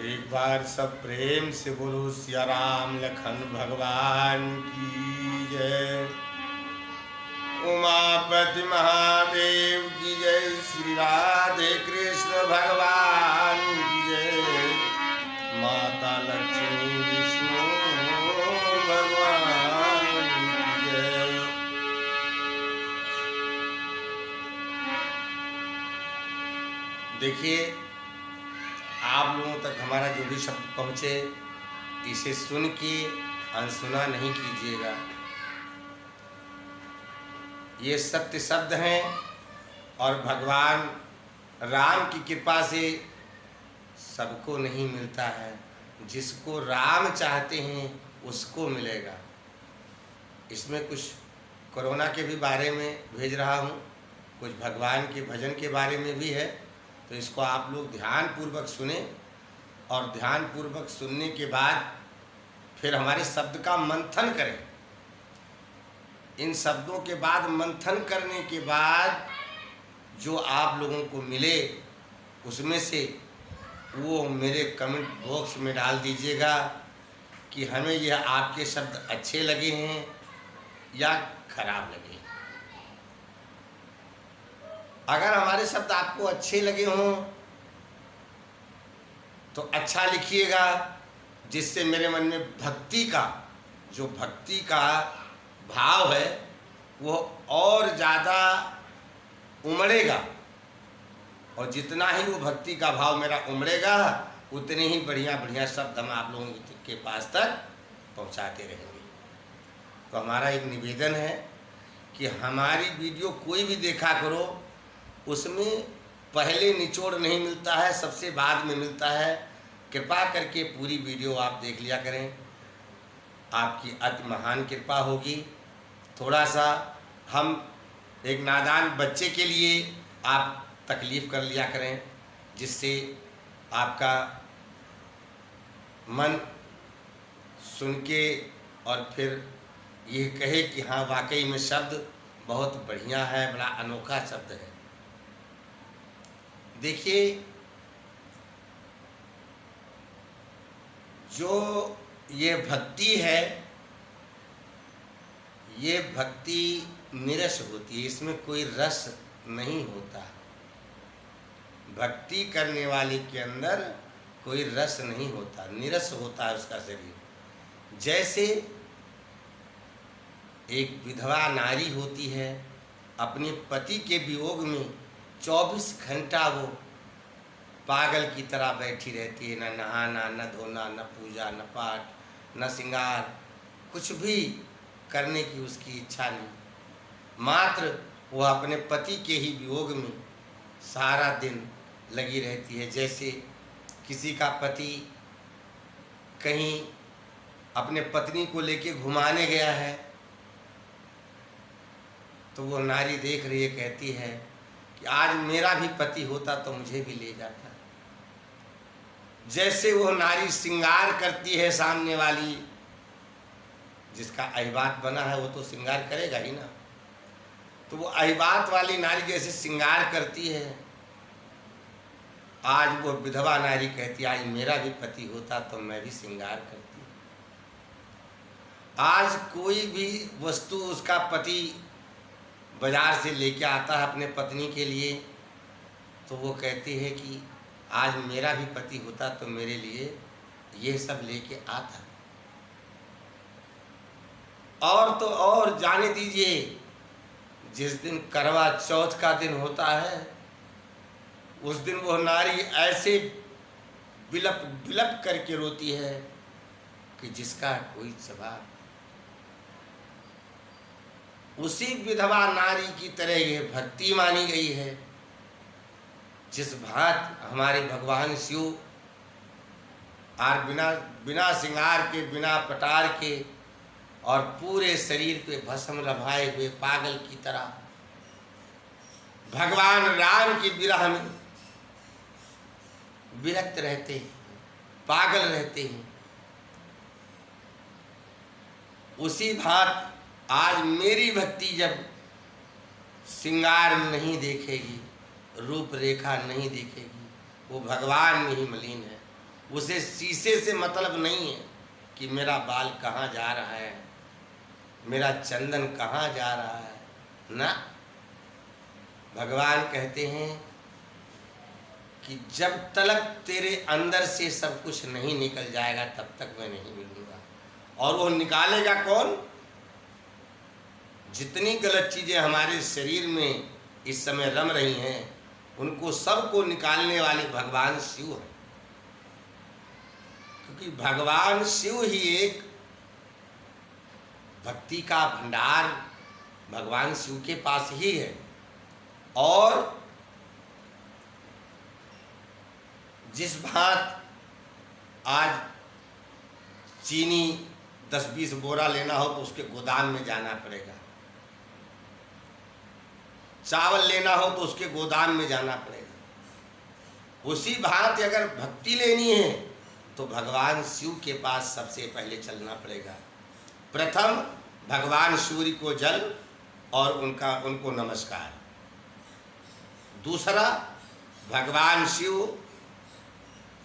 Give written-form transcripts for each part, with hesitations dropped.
एक बार सब प्रेम से बोलो सिया राम लखन भगवान की जय। उमापति महादेव की जय। श्री राधे कृष्ण भगवान की जय। माता लक्ष्मी विष्णु भगवान की जय। देखिए, आप लोगों तक हमारा जो भी शब्द पहुँचे इसे सुन के अनसुना नहीं कीजिएगा। ये सत्य शब्द हैं और भगवान राम की कृपा से सबको नहीं मिलता है। जिसको राम चाहते हैं उसको मिलेगा। इसमें कुछ कोरोना के भी बारे में भेज रहा हूँ, कुछ भगवान के भजन के बारे में भी है, तो इसको आप लोग ध्यानपूर्वक सुने और ध्यानपूर्वक सुनने के बाद फिर हमारे शब्द का मंथन करें। इन शब्दों के बाद मंथन करने के बाद जो आप लोगों को मिले उसमें से वो मेरे कमेंट बॉक्स में डाल दीजिएगा कि हमें यह आपके शब्द अच्छे लगे हैं या खराब लगे। अगर हमारे शब्द आपको अच्छे लगे हों तो अच्छा लिखिएगा, जिससे मेरे मन में भक्ति का भाव है वो और ज़्यादा उमड़ेगा। और जितना ही वो भक्ति का भाव मेरा उमड़ेगा उतने ही बढ़िया बढ़िया शब्द हम आप लोगों के पास तक पहुंचाते रहेंगे। तो हमारा एक निवेदन है कि हमारी वीडियो कोई भी देखा करो, उसमें पहले निचोड़ नहीं मिलता है, सबसे बाद में मिलता है। कृपा करके पूरी वीडियो आप देख लिया करें, आपकी अति महान कृपा होगी। थोड़ा सा हम एक नादान बच्चे के लिए आप तकलीफ़ कर लिया करें, जिससे आपका मन सुन के और फिर ये कहे कि हाँ वाकई में शब्द बहुत बढ़िया है, बड़ा अनोखा शब्द है। देखिए, जो ये भक्ति है, ये भक्ति निरस होती है, इसमें कोई रस नहीं होता। भक्ति करने वाले के अंदर कोई रस नहीं होता, निरस होता है उसका शरीर। जैसे एक विधवा नारी होती है, अपने पति के वियोग में 24 घंटा वो पागल की तरह बैठी रहती है। न नहाना, न धोना, न पूजा, न पाठ, न श्रृंगार, कुछ भी करने की उसकी इच्छा नहीं। मात्र वह अपने पति के ही वियोग में सारा दिन लगी रहती है। जैसे किसी का पति कहीं अपने पत्नी को लेके घुमाने गया है, तो वो नारी देख रही है, कहती है कि आज मेरा भी पति होता तो मुझे भी ले जाता। जैसे वो नारी श्रृंगार करती है, सामने वाली जिसका अहिबात बना है वो तो श्रृंगार करेगा ही ना। तो वो अहिबात वाली नारी जैसे श्रृंगार करती है, आज वो विधवा नारी कहती है आज मेरा भी पति होता तो मैं भी श्रृंगार करती। आज कोई भी वस्तु उसका पति बाजार से लेके आता है अपने पत्नी के लिए, तो वो कहती है कि आज मेरा भी पति होता तो मेरे लिए ये सब लेके आता। और तो और जाने दीजिए, जिस दिन करवा चौथ का दिन होता है उस दिन वो नारी ऐसे बिलप बिलप करके रोती है कि जिसका कोई जवाब। उसी विधवा नारी की तरह ये भक्ति मानी गई है। जिस भांत हमारे भगवान शिव और बिना श्रृंगार के, बिना पटार के और पूरे शरीर पे भस्म रमाए हुए पागल की तरह भगवान राम की विरह में विरक्त रहते हैं, पागल रहते हैं। उसी भांत आज मेरी भक्ति जब श्रृंगार नहीं देखेगी, रूप रेखा नहीं देखेगी, वो भगवान में ही मलिन है, उसे शीशे से मतलब नहीं है कि मेरा बाल कहाँ जा रहा है, मेरा चंदन कहाँ जा रहा है ना। भगवान कहते हैं कि जब तक तेरे अंदर से सब कुछ नहीं निकल जाएगा तब तक मैं नहीं मिलूंगा। और वो निकालेगा कौन? जितनी गलत चीज़ें हमारे शरीर में इस समय रम रही हैं उनको सबको निकालने वाले भगवान शिव हैं। क्योंकि भगवान शिव ही एक भक्ति का भंडार भगवान शिव के पास ही है। और जिस भांत आज चीनी 10-20 बोरा लेना हो तो उसके गोदाम में जाना पड़ेगा, चावल लेना हो तो उसके गोदाम में जाना पड़ेगा। उसी भांति अगर भक्ति लेनी है तो भगवान शिव के पास सबसे पहले चलना पड़ेगा। प्रथम भगवान सूर्य को जल और उनको नमस्कार। दूसरा भगवान शिव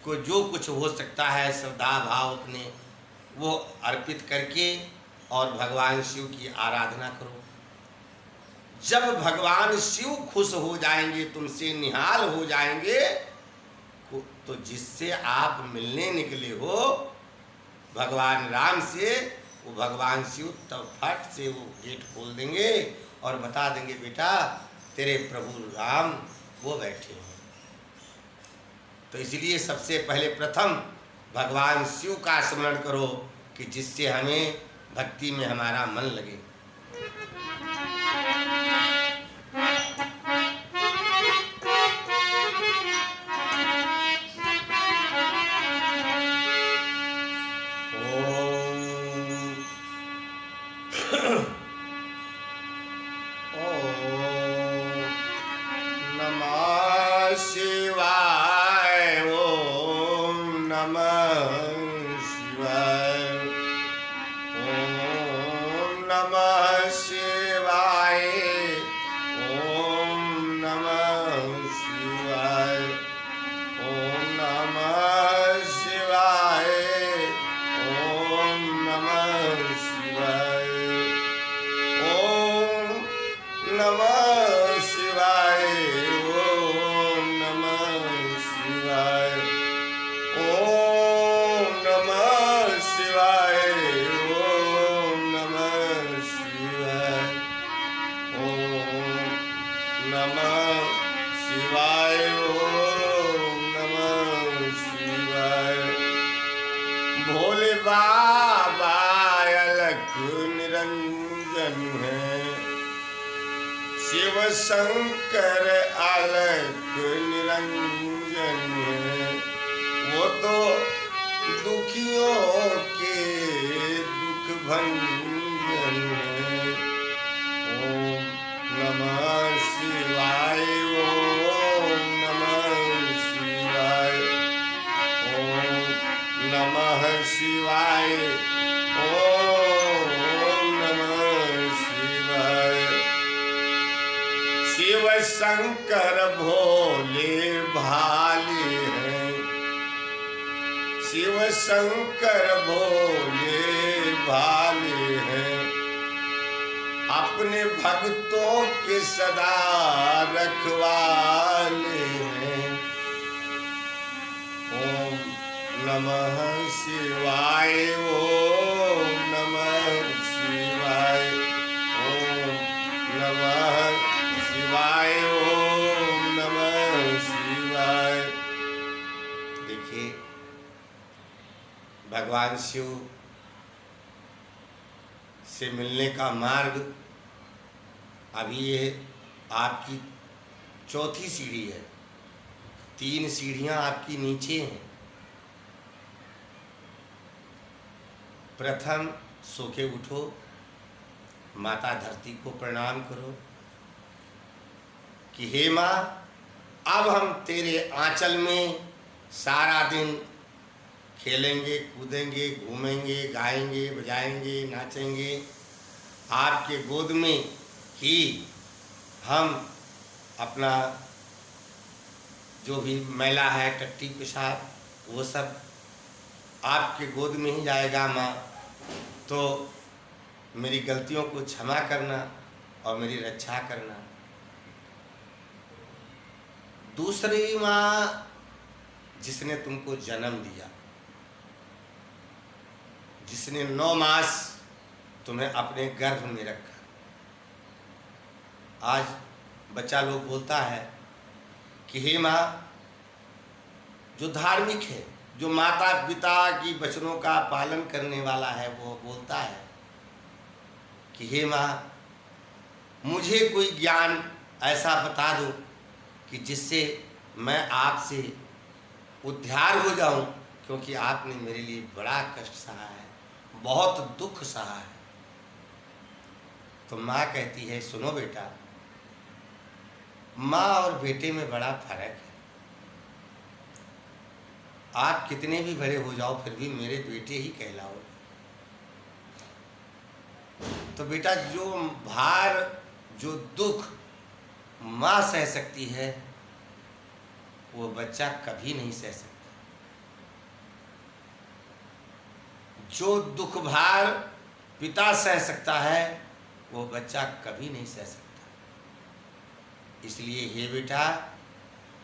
को जो कुछ हो सकता है श्रद्धा भाव अपने वो अर्पित करके और भगवान शिव की आराधना करो। जब भगवान शिव खुश हो जाएंगे, तुमसे निहाल हो जाएंगे, तो जिससे आप मिलने निकले हो भगवान राम से, वो भगवान शिव तब फट से वो गेट खोल देंगे और बता देंगे बेटा तेरे प्रभु राम वो बैठे हैं। तो इसलिए सबसे पहले प्रथम भगवान शिव का स्मरण करो कि जिससे हमें भक्ति में हमारा मन लगे। शंकर अलख निरंजन है, वो तो दुखियों के दुख भंजन है। ओम नमः शिवाय, ओम नमः शिवाय, ओम नमः शिवाय, ओम नमः शिवाय। शिव शंकर भोले भाले हैं, शिव शंकर भोले भाले हैं, अपने भक्तों के सदा रखवाले हैं। ओम नमः शिवाय, ओम नमः शिवाय, ओम नमः शिवाय, ओम नमः शिवाय। देखिए भगवान शिव से मिलने का मार्ग अभी ये आपकी चौथी सीढ़ी है, 3 सीढ़ियां आपकी नीचे हैं। प्रथम सो के उठो, माता धरती को प्रणाम करो कि हे माँ अब हम तेरे आंचल में सारा दिन खेलेंगे, कूदेंगे, घूमेंगे, गाएंगे, बजाएंगे, नाचेंगे। आपके गोद में ही हम अपना जो भी मैला है, टट्टी पेशाब, वो सब आपके गोद में ही जाएगा माँ, तो मेरी गलतियों को क्षमा करना और मेरी रक्षा करना। दूसरी माँ जिसने तुमको जन्म दिया, जिसने 9 मास तुम्हें अपने गर्भ में रखा। आज बच्चा लोग बोलता है कि हे माँ, जो धार्मिक है, जो माता पिता की वचनों का पालन करने वाला है, वो बोलता है कि हे माँ, मुझे कोई ज्ञान ऐसा बता दो कि जिससे मैं आपसे उद्धार हो जाऊं, क्योंकि आपने मेरे लिए बड़ा कष्ट सहा है, बहुत दुख सहा है। तो माँ कहती है, सुनो बेटा, माँ और बेटे में बड़ा फर्क है। आप कितने भी बड़े हो जाओ फिर भी मेरे बेटे ही कहलाओ। तो बेटा, जो भार, जो दुख माँ सह सकती है, वो बच्चा कभी नहीं सह सकता। जो दुख भार पिता सह सकता है, वो बच्चा कभी नहीं सह सकता। इसलिए हे बेटा,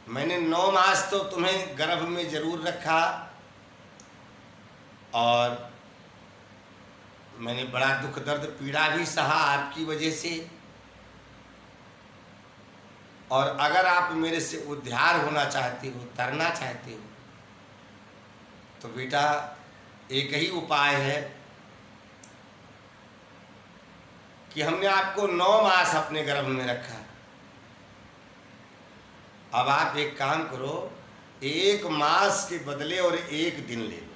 मैंने 9 मास तो तुम्हें गर्भ में जरूर रखा, और मैंने बड़ा दुख दर्द पीड़ा भी सहा आपकी वजह से। और अगर आप मेरे से उद्धार होना चाहते हो, तरना चाहते हो, तो बेटा एक ही उपाय है कि हमने आपको 9 मास अपने गर्भ में रखा। अब आप एक काम करो, 1 मास के बदले और 1 दिन ले लो,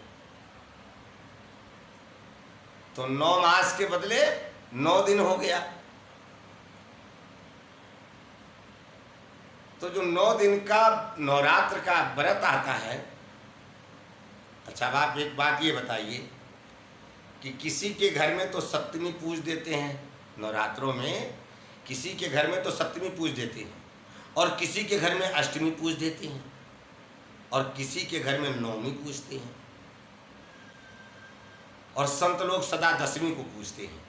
तो 9 मास के बदले 9 दिन हो गया। तो जो 9 दिन का नवरात्र का व्रत आता है। अच्छा, अब आप एक बात ये बताइए कि किसी के घर में तो सप्तमी पूज देते हैं नवरात्रों में, किसी के घर में तो सप्तमी पूज देते हैं, और किसी के घर में अष्टमी पूज देते हैं, और किसी के घर में नवमी पूजते हैं, और संत लोग सदा दशमी को पूजते हैं।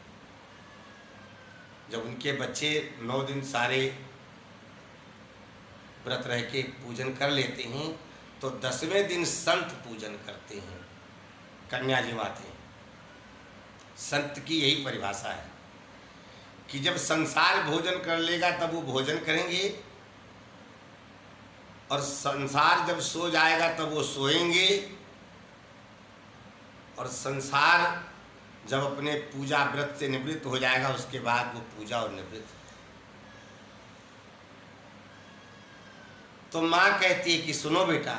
जब उनके बच्चे 9 दिन सारे व्रत रह के पूजन कर लेते हैं, तो 10वें दिन संत पूजन करते हैं, कन्या जी माते। संत की यही परिभाषा है कि जब संसार भोजन कर लेगा तब वो भोजन करेंगे, और संसार जब सो जाएगा तब वो सोएंगे, और संसार जब अपने पूजा व्रत से निवृत्त हो जाएगा उसके बाद वो पूजा और निवृत्त। तो माँ कहती है कि सुनो बेटा,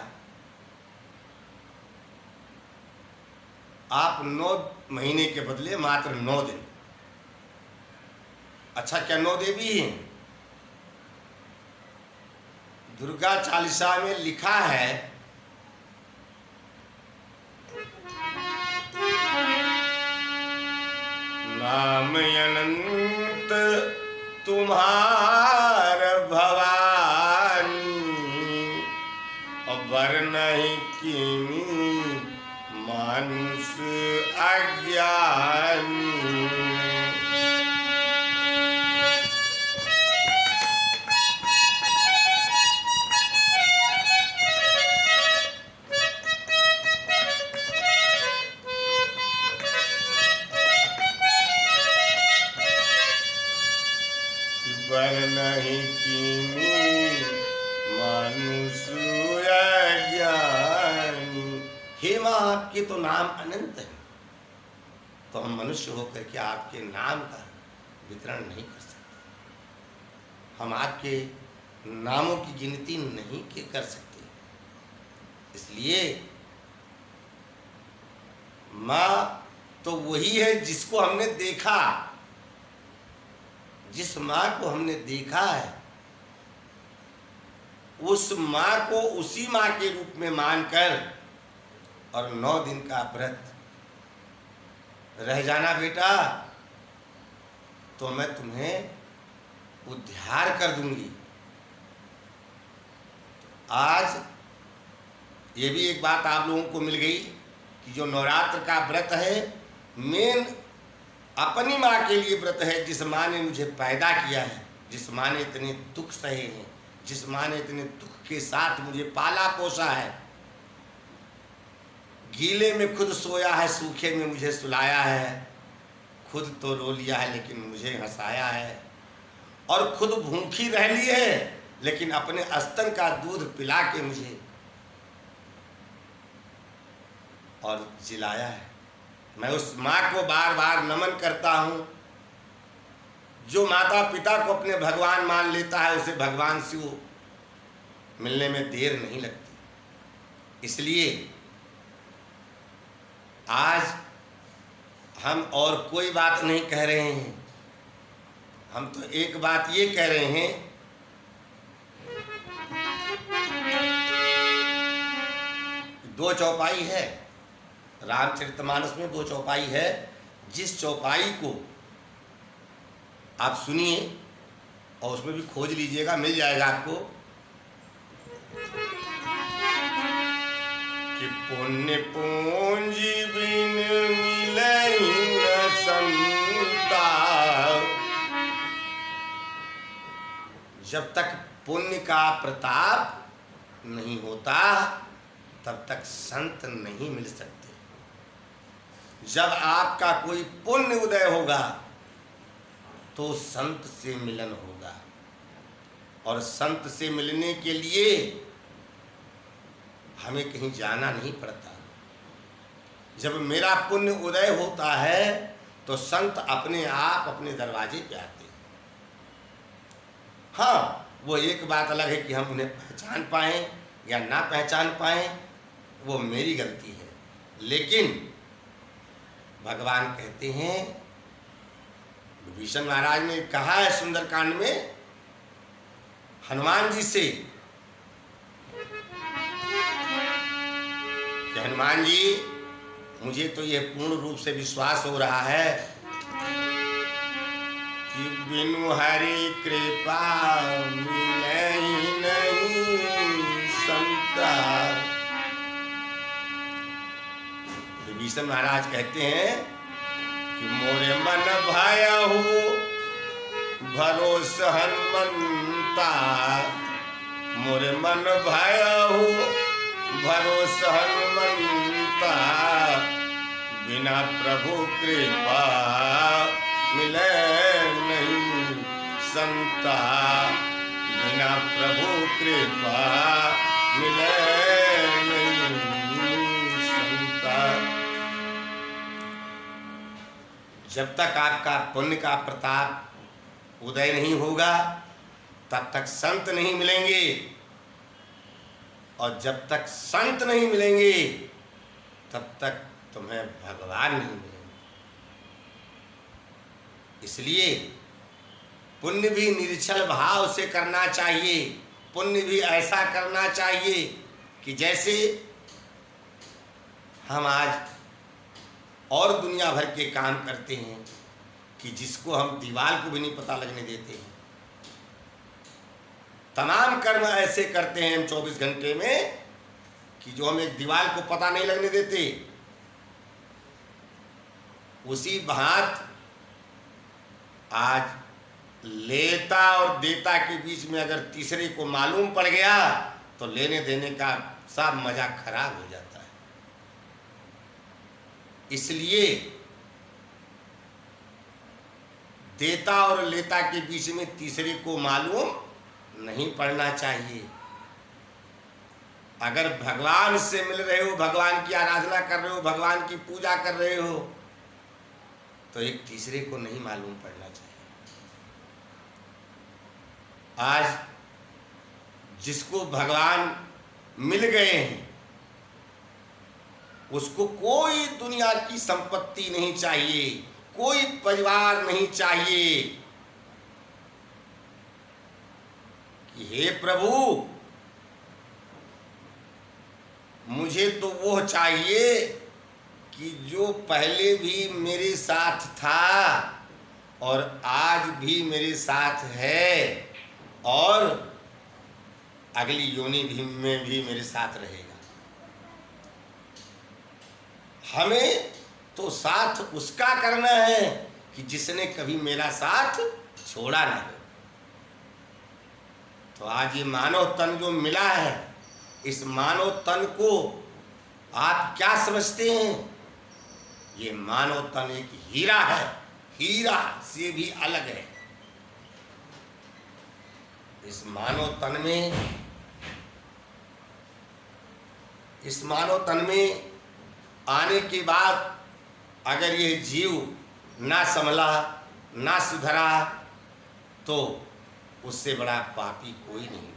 आप 9 महीने के बदले मात्र 9 दिन। अच्छा, क्या 9 देवी हैं? दुर्गा चालीसा में लिखा है, नाम अनंत तुम्हार भवानी, और वरनहि कीनी मानुष अज्ञानी। वरनहि कीनी मानुष अज्ञानी। हे माँ, आपके तो नाम अनंत है, तो हम मनुष्य होकर के आपके नाम का वितरण नहीं कर सकते, हम आपके नामों की गिनती नहीं कर सकते। इसलिए माँ तो वही है जिसको हमने देखा, जिस माँ को हमने देखा है, उस माँ को उसी माँ के रूप में मानकर और 9 दिन का व्रत रह जाना बेटा, तो मैं तुम्हें उद्धार कर दूंगी। आज ये भी एक बात आप लोगों को मिल गई कि जो नवरात्र का व्रत है मेन अपनी माँ के लिए व्रत है, जिस माँ ने मुझे पैदा किया है, जिस माँ ने इतने दुख सहे हैं, जिस माँ ने इतने दुख के साथ मुझे पाला पोसा है, गीले में खुद सोया है, सूखे में मुझे सुलाया है, खुद तो रो लिया है लेकिन मुझे हंसाया है, और खुद भूखी रह ली है लेकिन अपने स्तन का दूध पिला के मुझे और जिलाया है। मैं उस माँ को बार बार नमन करता हूँ। जो माता पिता को अपने भगवान मान लेता है उसे भगवान से वो मिलने में देर नहीं लगती। इसलिए आज हम और कोई बात नहीं कह रहे हैं, हम तो एक बात ये कह रहे हैं कि 2 चौपाई है रामचरितमानस में, 2 चौपाई है। जिस चौपाई को आप सुनिए और उसमें भी खोज लीजिएगा, मिल जाएगा आपको कि पुण्य पूंजी बिन मिलै न संता। जब तक पुण्य का प्रताप नहीं होता तब तक संत नहीं मिल सकते। जब आपका कोई पुण्य उदय होगा तो संत से मिलन होगा, और संत से मिलने के लिए हमें कहीं जाना नहीं पड़ता। जब मेरा पुण्य उदय होता है तो संत अपने आप अपने दरवाजे पे आते हैं। हाँ, वो एक बात अलग है कि हम उन्हें पहचान पाएं या ना पहचान पाएं, वो मेरी गलती है। लेकिन भगवान कहते हैं, विभीषण महाराज ने कहा है सुंदरकांड में हनुमान जी से कि हनुमान जी, मुझे तो यह पूर्ण रूप से विश्वास हो रहा है कि बिनु हरि कृपा मिलहि नहीं संता। विभीषण महाराज कहते हैं कि मोरे मन भयहु भरोस हनुमंता, मोरे मन भयहु भरोस हनुमंता, बिना प्रभु कृपा मिले नहीं संता, बिना प्रभु कृपा मिले नहीं संता। जब तक आपका पुण्य का प्रताप उदय नहीं होगा तब तक संत नहीं मिलेंगे, और जब तक संत नहीं मिलेंगे तब तक तुम्हें भगवान नहीं मिलेंगे। इसलिए पुण्य भी निश्चल भाव से करना चाहिए। पुण्य भी ऐसा करना चाहिए कि जैसे हम आज और दुनिया भर के काम करते हैं कि जिसको हम दीवार को भी नहीं पता लगने देते हैं। तमाम कर्म ऐसे करते हैं हम 24 घंटे में कि जो हम एक दीवार को पता नहीं लगने देते। उसी भांत आज लेता और देता के बीच में अगर तीसरे को मालूम पड़ गया तो लेने देने का सब मजा खराब हो जाता है। इसलिए देता और लेता के बीच में तीसरे को मालूम नहीं पड़ना चाहिए। अगर भगवान से मिल रहे हो, भगवान की आराधना कर रहे हो, भगवान की पूजा कर रहे हो, तो एक तीसरे को नहीं मालूम पड़ना चाहिए। आज जिसको भगवान मिल गए हैं उसको कोई दुनिया की संपत्ति नहीं चाहिए, कोई परिवार नहीं चाहिए कि हे प्रभु मुझे तो वो चाहिए कि जो पहले भी मेरे साथ था और आज भी मेरे साथ है और अगली योनि भी में भी मेरे साथ रहेगा। हमें तो साथ उसका करना है कि जिसने कभी मेरा साथ छोड़ा ना हो। तो आज ये मानव तन जो मिला है, इस मानव तन को आप क्या समझते हैं? ये मानव तन एक हीरा है, हीरा से भी अलग है। इस मानव तन में आने के बाद अगर ये जीव ना संभला, ना सुधरा, तो उससे बड़ा पापी कोई नहीं।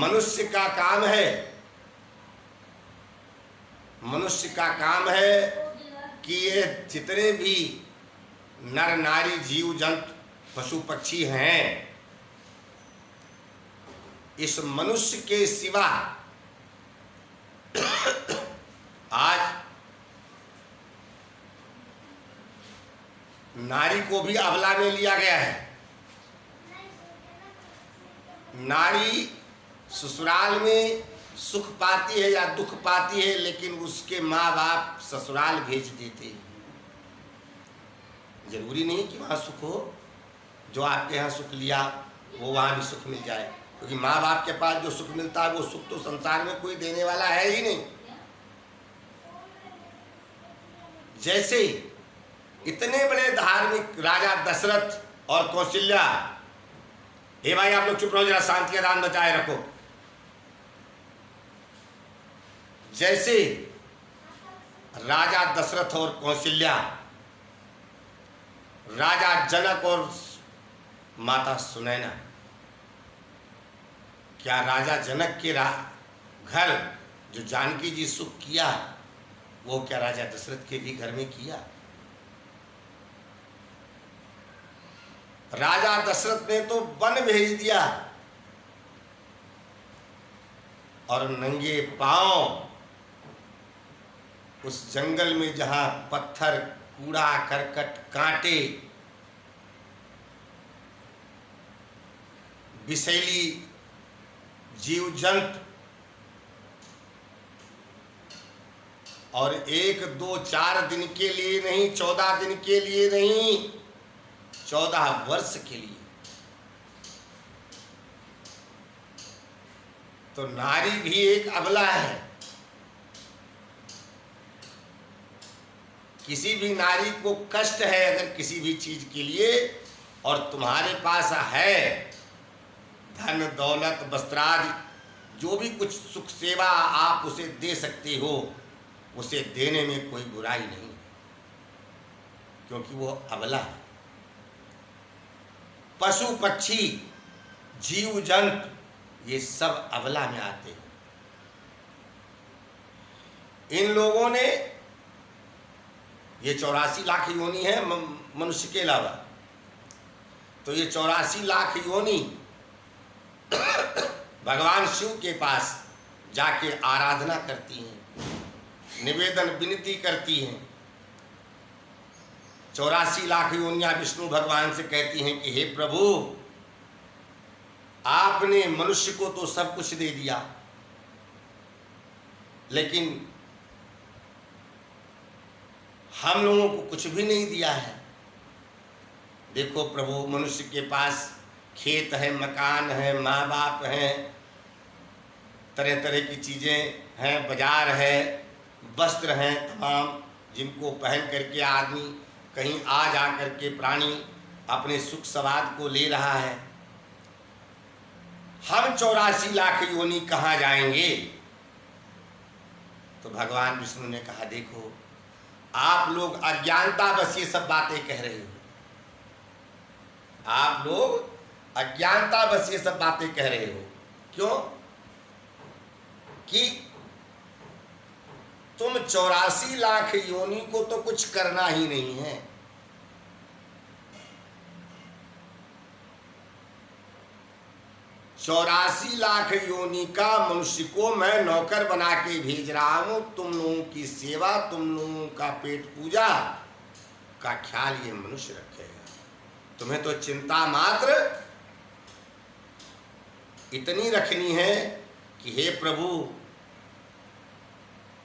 मनुष्य का काम है कि ये जितने भी नर नारी जीव जंतु पशु पक्षी हैं, इस मनुष्य के सिवा आज नारी को भी अबला में लिया गया है। नारी ससुराल में सुख पाती है या दुख पाती है, लेकिन उसके माँ बाप ससुराल भेज देते हैं। जरूरी नहीं कि वहाँ सुख हो, जो आपके यहाँ सुख लिया वो वहाँ भी सुख मिल जाए, क्योंकि माँ बाप के पास जो सुख मिलता है वो सुख तो संसार में कोई देने वाला है ही नहीं। जैसे इतने बड़े धार्मिक राजा दशरथ और कौशल्या, हे भाई आप लोग चुप रहो, जरा शांति का दान बचाए रखो। जैसे राजा दशरथ और कौशल्या, राजा जनक और माता सुनैना, क्या राजा जनक के घर जो जानकी जी सुख किया, वो क्या राजा दशरथ के भी घर में किया? राजा दशरथ ने तो वन भेज दिया और नंगे पांव उस जंगल में जहां पत्थर, कूड़ा करकट, कांटे, विषैली जीव जंतु और 1, 2, 4 दिन के लिए नहीं, 14 दिन के लिए नहीं, 14 वर्ष के लिए। तो नारी भी एक अबला है। किसी भी नारी को कष्ट है अगर किसी भी चीज के लिए, और तुम्हारे पास है धन दौलत वस्त्रादि, जो भी कुछ सुख सेवा आप उसे दे सकते हो, उसे देने में कोई बुराई नहीं, क्योंकि वो अबला है। पशु पक्षी जीव जंतु ये सब अबला में आते हैं। इन लोगों ने, ये 84 लाख योनि है मनुष्य के अलावा, तो ये 84 लाख योनि भगवान शिव के पास जाके आराधना करती हैं, निवेदन विनती करती हैं। 84 लाख योनियां विष्णु भगवान से कहती हैं कि हे प्रभु, आपने मनुष्य को तो सब कुछ दे दिया, लेकिन हम लोगों को कुछ भी नहीं दिया है। देखो प्रभु, मनुष्य के पास खेत है, मकान है, माँ बाप हैं, तरह तरह की चीज़ें हैं, बाजार है, वस्त्र हैं तमाम, जिनको पहन करके आदमी कहीं आ जा करके प्राणी अपने सुख स्वाद को ले रहा है। हम 84 लाख योनि कहाँ जाएंगे? तो भगवान विष्णु ने कहा, देखो आप लोग अज्ञानता बस ये सब बातें कह रहे हो, आप लोग अज्ञानता बस ये सब बातें कह रहे हो। क्यों? कि तुम 84 लाख योनि को तो कुछ करना ही नहीं है। चौरासी लाख योनि का मनुष्य को मैं नौकर बना के भेज रहा हूं, तुम लोगों की सेवा, तुम लोगों का पेट पूजा का ख्याल ये मनुष्य रखेगा। तुम्हें तो चिंता मात्र इतनी रखनी है कि हे प्रभु,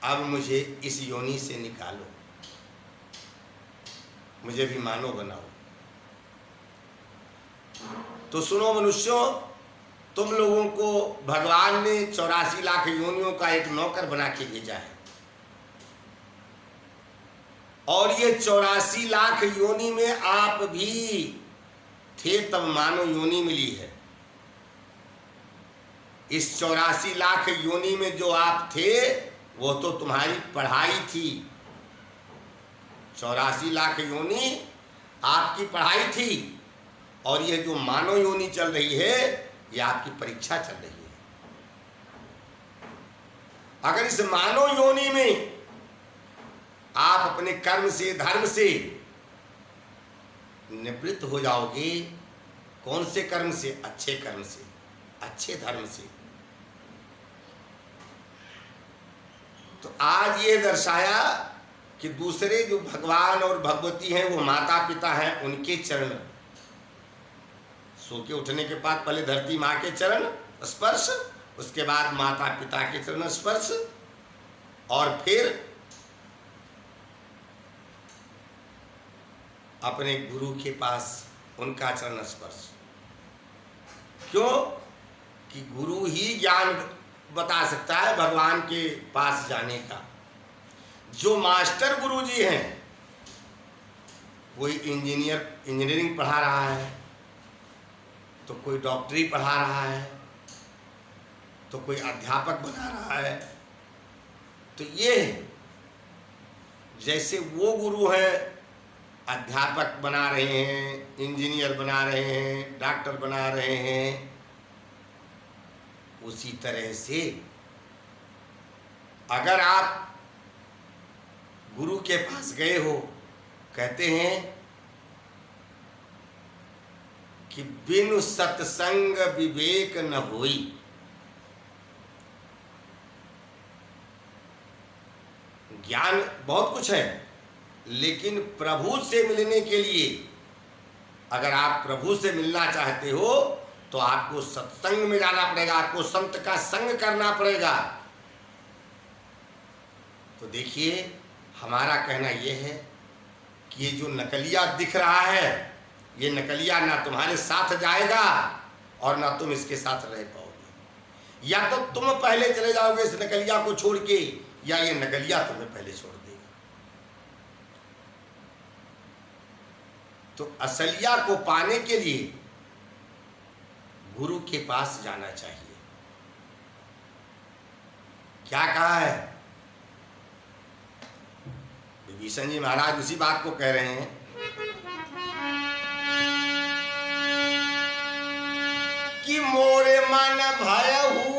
अब मुझे इस योनि से निकालो, मुझे भी मानव बनाओ। तो सुनो मनुष्यों, तुम लोगों को भगवान ने 84 लाख योनियों का एक नौकर बना के भेजा है, और ये 84 लाख योनि में आप भी थे, तब मानव योनि मिली है। इस 84 लाख योनि में जो आप थे वो तो तुम्हारी पढ़ाई थी। 84 लाख योनि आपकी पढ़ाई थी, और ये जो मानव योनि चल रही है ये आपकी परीक्षा चल रही है। अगर इस मानव योनि में आप अपने कर्म से, धर्म से निवृत्त हो जाओगे, कौन से कर्म से? अच्छे कर्म से, अच्छे धर्म से। तो आज ये दर्शाया कि दूसरे जो भगवान और भगवती हैं वो माता पिता हैं, उनके चरण, सो के उठने के बाद पहले धरती माँ के चरण स्पर्श, उसके बाद माता पिता के चरण स्पर्श, और फिर अपने गुरु के पास उनका चरण स्पर्श। क्यों? कि गुरु ही ज्ञान बता सकता है भगवान के पास जाने का। जो मास्टर गुरु जी हैं, कोई इंजीनियरिंग पढ़ा रहा है, तो कोई डॉक्टरी पढ़ा रहा है, तो कोई अध्यापक बना रहा है। तो ये जैसे वो गुरु हैं, अध्यापक बना रहे हैं, इंजीनियर बना रहे हैं, डॉक्टर बना रहे हैं, उसी तरह से अगर आप गुरु के पास गए हो, कहते हैं कि बिनु सत्संग विवेक न होई। ज्ञान बहुत कुछ है, लेकिन प्रभु से मिलने के लिए, अगर आप प्रभु से मिलना चाहते हो तो आपको सत्संग में जाना पड़ेगा, आपको संत का संग करना पड़ेगा। तो देखिए, हमारा कहना यह है कि ये जो नकलिया दिख रहा है, ये नकलिया ना तुम्हारे साथ जाएगा और ना तुम इसके साथ रह पाओगे। या तो तुम पहले चले जाओगे इस नकलिया को छोड़ के, या ये नकलिया तुम्हें पहले छोड़ देगा। तो असलिया को पाने के लिए गुरु के पास जाना चाहिए। क्या कहा है विभीषण जी महाराज? उसी बात को कह रहे हैं कि मोरे मन भयहु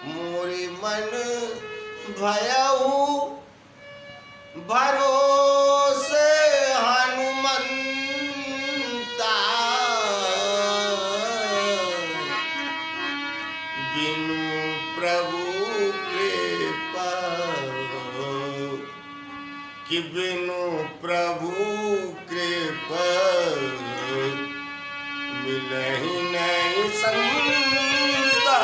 मोरे मन भयहु भरोसे हनुमंता बिनु प्रभु कृपा कि बिनु प्रभु कृपा मिलहि नहीं संता।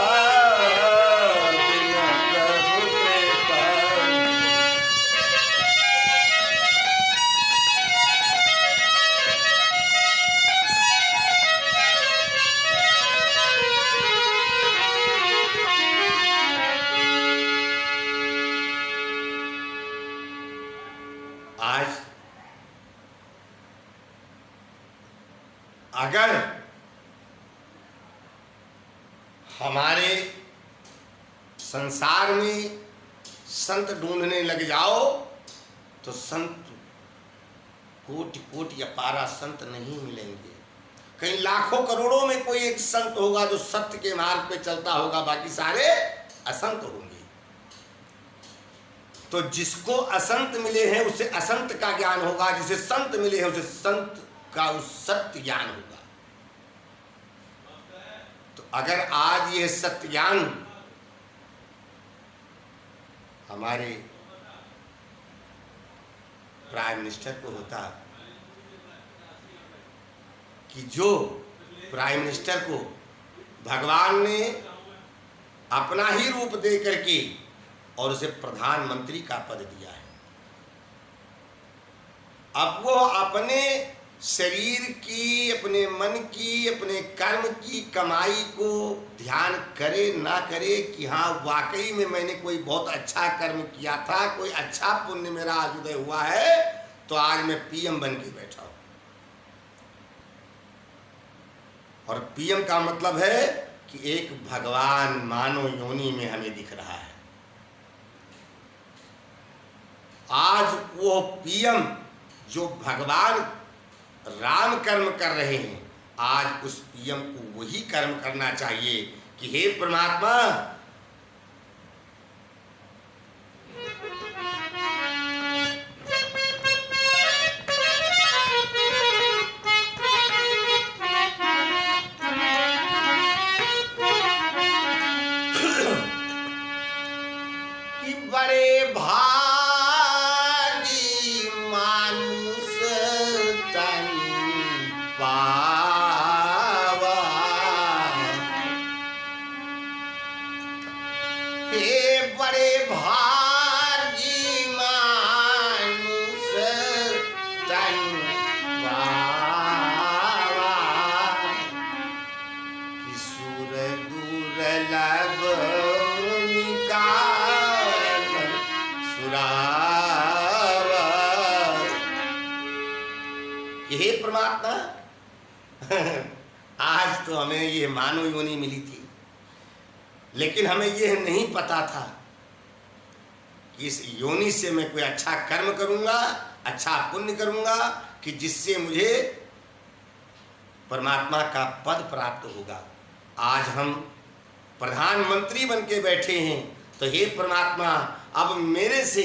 आज अगर हमारे संसार में संत ढूंढने लग जाओ तो संत कोटि कोटि अपारा संत नहीं मिलेंगे। कहीं लाखों करोड़ों में कोई एक संत होगा जो सत्य के मार्ग पे चलता होगा, बाकी सारे असंत होंगे। तो जिसको असंत मिले हैं उसे असंत का ज्ञान होगा, जिसे संत मिले हैं उसे संत का उस सत्य ज्ञान होगा। तो अगर आज ये सत्य ज्ञान हमारे प्राइम मिनिस्टर को होता कि जो प्राइम मिनिस्टर को भगवान ने अपना ही रूप दे करके और उसे प्रधानमंत्री का पद दिया है। अब वो अपने शरीर की, अपने मन की, अपने कर्म की कमाई को ध्यान करे ना करे कि हाँ वाकई में मैंने कोई बहुत अच्छा कर्म किया था, कोई अच्छा पुण्य मेरा आज उदय हुआ है, तो आज मैं पीएम बन के बैठा हूं। और पीएम का मतलब है कि एक भगवान मानव योनि में हमें दिख रहा है। आज वो पीएम जो भगवान राम कर्म कर रहे हैं, आज उस पीएम को वही कर्म करना चाहिए कि हे परमात्मा, कि बड़े भागी मानुष तन पावा, हे बड़े भागी मानुष तन पावा, कि सुर दुर्लभ हे परमात्मा, आज तो हमें ये मानव योनि मिली थी, लेकिन हमें यह नहीं पता था कि इस योनि से मैं कोई अच्छा कर्म करूंगा, अच्छा पुण्य करूंगा कि जिससे मुझे परमात्मा का पद प्राप्त होगा। आज हम प्रधानमंत्री बन के बैठे हैं, तो हे परमात्मा, अब मेरे से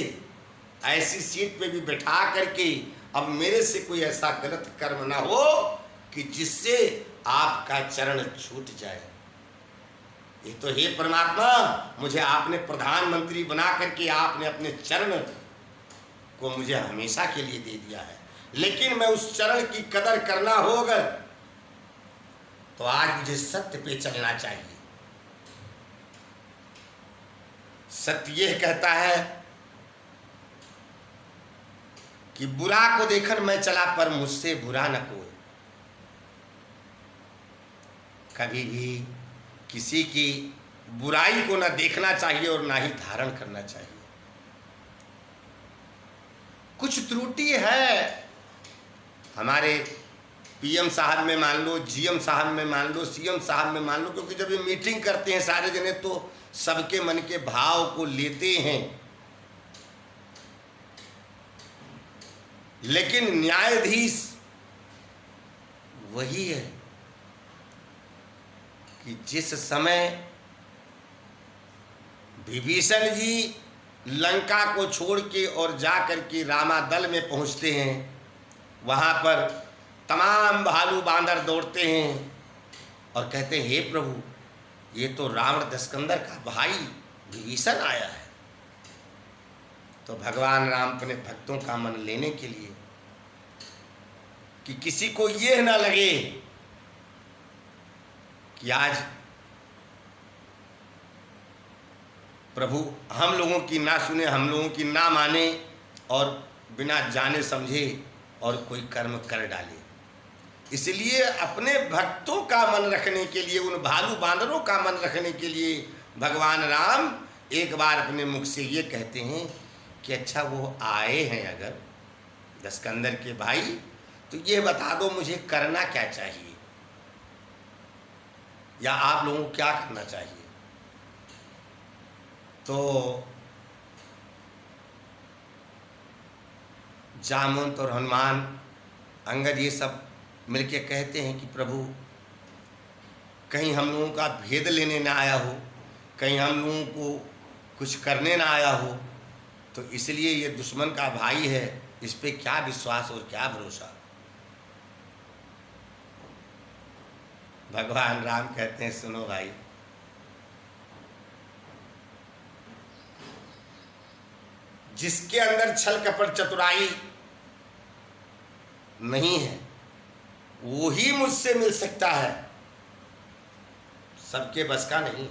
ऐसी सीट पे भी बैठा करके अब मेरे से कोई ऐसा गलत कर्म ना हो कि जिससे आपका चरण छूट जाए। ये तो हे परमात्मा, मुझे आपने प्रधानमंत्री बना करके आपने अपने चरण को मुझे हमेशा के लिए दे दिया है, लेकिन मैं उस चरण की कदर करना हो अगर, तो आज मुझे सत्य पे चलना चाहिए। सत्य यह कहता है कि बुरा को देखकर मैं चला पर मुझसे बुरा न कोई। कभी भी किसी की बुराई को न देखना चाहिए और ना ही धारण करना चाहिए। कुछ त्रुटि है हमारे पीएम साहब में मान लो, जीएम साहब में मान लो, सीएम साहब में मान लो, क्योंकि जब ये मीटिंग करते हैं सारे जने तो सबके मन के भाव को लेते हैं, लेकिन न्यायाधीश वही है कि जिस समय विभीषण जी लंका को छोड़ के और जाकर के रामादल में पहुंचते हैं, वहां पर तमाम भालू बांदर दौड़ते हैं और कहते हैं, हे प्रभु, ये तो रावण दशकंदर का भाई विभीषण आया है। तो भगवान राम अपने भक्तों का मन लेने के लिए कि किसी को यह ना लगे कि आज प्रभु हम लोगों की ना सुने, हम लोगों की ना माने और बिना जाने समझे और कोई कर्म कर डाले। इसलिए अपने भक्तों का मन रखने के लिए, उन भालू बांदरों का मन रखने के लिए भगवान राम एक बार अपने मुख से ये कहते हैं कि अच्छा वो आए हैं अगर दशकंदर के भाई, तो ये बता दो मुझे करना क्या चाहिए, या आप लोगों को क्या करना चाहिए। तो जामवंत और हनुमान, अंगद ये सब मिलके कहते हैं कि प्रभु कहीं हम लोगों का भेद लेने ना आया हो, कहीं हम लोगों को कुछ करने ना आया हो, तो इसलिए ये दुश्मन का भाई है, इस पे क्या विश्वास और क्या भरोसा। भगवान राम कहते हैं, सुनो भाई, जिसके अंदर छल कपट चतुराई नहीं है वो ही मुझसे मिल सकता है। सबके बस का नहीं।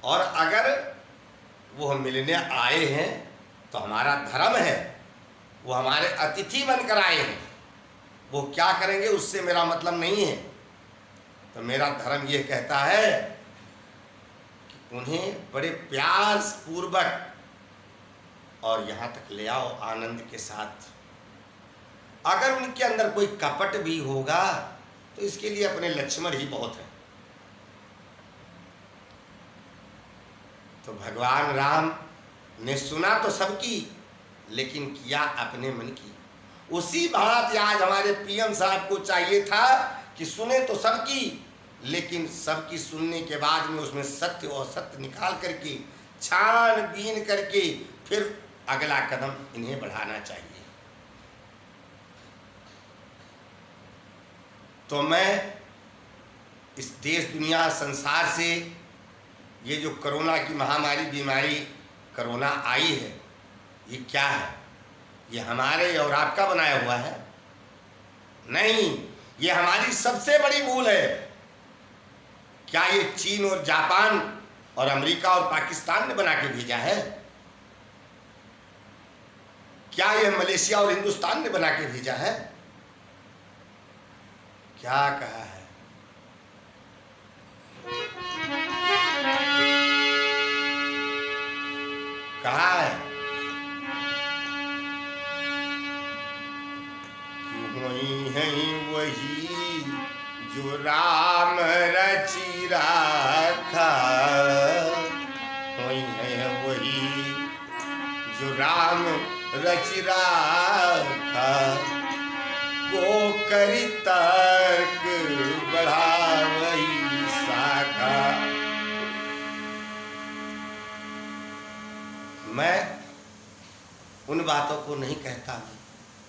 और अगर वो मिलने आए हैं तो हमारा धर्म है, वो हमारे अतिथि बनकर आए हैं, वो क्या करेंगे उससे मेरा मतलब नहीं है। तो मेरा धर्म ये कहता है कि उन्हें बड़े प्यार पूर्वक और यहाँ तक ले आओ आनंद के साथ। अगर उनके अंदर कोई कपट भी होगा तो इसके लिए अपने लक्ष्मण ही बहुत हैं। तो भगवान राम ने सुना तो सबकी, लेकिन किया अपने मन की। उसी भांति आज हमारे पीएम साहब को चाहिए था कि सुने तो सबकी, लेकिन सबकी सुनने के बाद में उसमें सत्य और सत्य निकाल करके छानबीन करके फिर अगला कदम इन्हें बढ़ाना चाहिए। तो मैं इस देश दुनिया संसार से ये जो कोरोना की महामारी बीमारी कोरोना आई है, ये क्या है? ये हमारे और आपका बनाया हुआ है? नहीं, ये हमारी सबसे बड़ी भूल है। क्या ये चीन और जापान और अमेरिका और पाकिस्तान ने बना के भेजा है? क्या ये मलेशिया और हिंदुस्तान ने बना के भेजा है? क्या कहा है? कहा है कि वही है वही जो राम रचि रखा, वही है वही जो राम रचि रखा, को करी तर्क बढ़ावई शाखा। मैं उन बातों को नहीं कहता हूँ,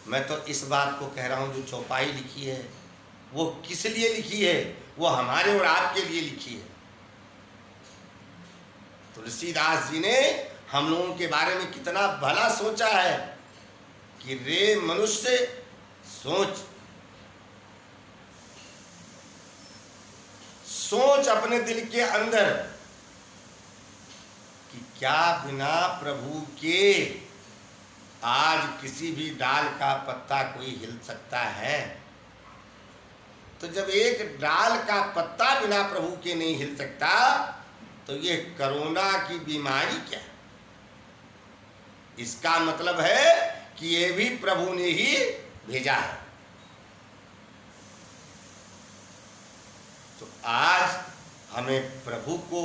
मैं तो इस बात को कह रहा हूँ जो चौपाई लिखी है वो किस लिए लिखी है? वो हमारे और आपके लिए लिखी है। तुलसीदास जी ने हम लोगों के बारे में कितना भला सोचा है कि रे मनुष्य सोच, सोच अपने दिल के अंदर कि क्या बिना प्रभु के आज किसी भी डाल का पत्ता कोई हिल सकता है? तो जब एक डाल का पत्ता बिना प्रभु के नहीं हिल सकता तो ये कोरोना की बीमारी क्या? इसका मतलब है कि ये भी प्रभु ने ही भेजा है। तो आज हमें प्रभु को